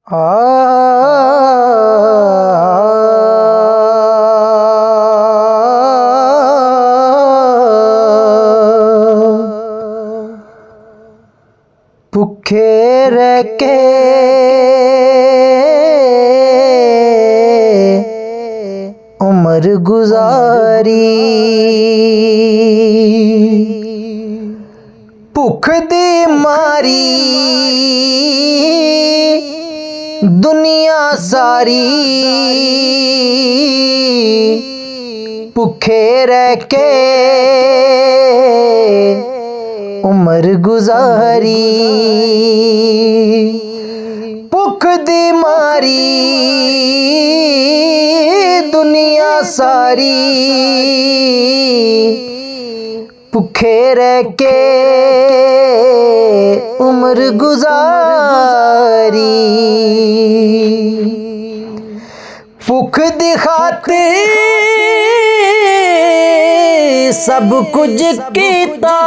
आ भुखे रह के उम्र गुजारी, भुख दी मारी दुनिया सारी, भुखे रह के उम्र गुजारी, भुख दी मारी दुनिया सारी, भुखे रह के उम्र गुजारी। भुख दी खातिर सब कुछ कीता,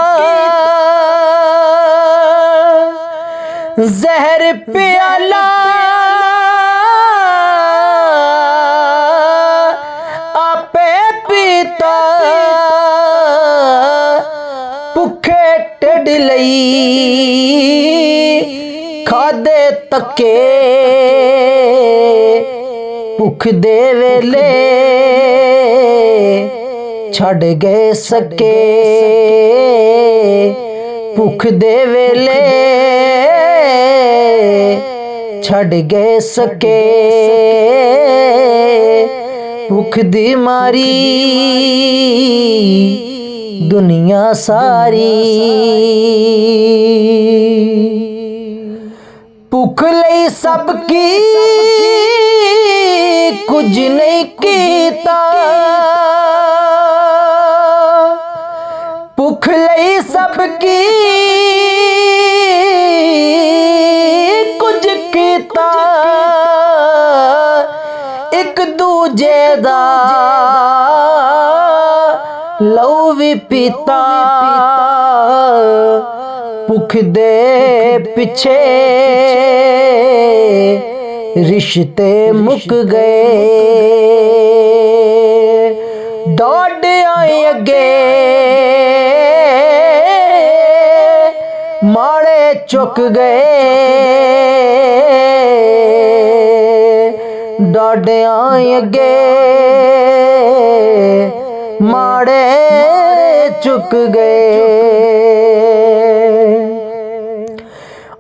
जहर प्याला आपे पीता, भुखे ढिड लई खादे तके, भुख दे वेले छड़ गए सके, भुख दे वेले छड़ गए सके, भुख दी मारी दुनिया सारी, भुख लई सबकी कुछ नहीं कीता, भुख लई सबकी कुछ कीता, एक दूजे दा लहू भी पीता, भुख दे पिछे रिश्ते मुक गए, दौड़ आए अगे माड़े चुक गए, दौड़ आए अगे माड़े चुक गए।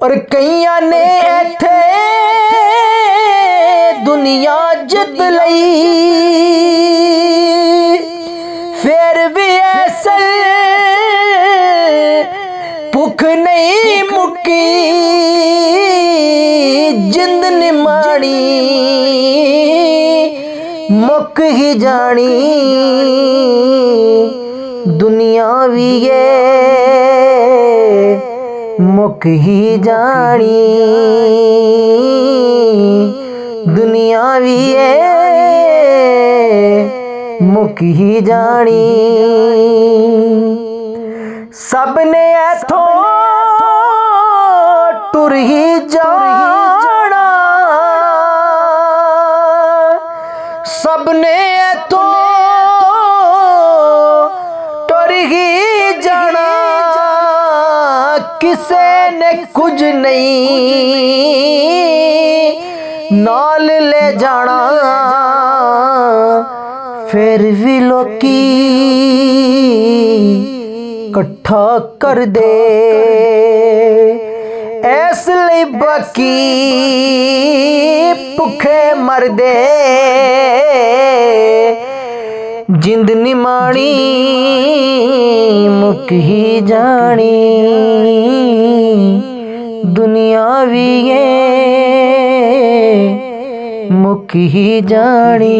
और कईयां ने इत्थे दुनिया जित लई, फिर भी ऐसे भुख नहीं मुक्की, जिंद निमाणी मुक ही जानी, दुनिया भी ये मुक ही जानी, दुनिया भी ये मुक ही जानी। सबने ऐथों टुर ही जाना, सबने ऐथों टुर ही जाना, किसे ने कुछ नहीं नाल ले जाना, फिर भी लोकी कट्ठा कर दे, इसलिए बाकी भुखे मर दे, जिंद निमाणी मुक ही जानी, दुनिया भी ये मुक ही जानी।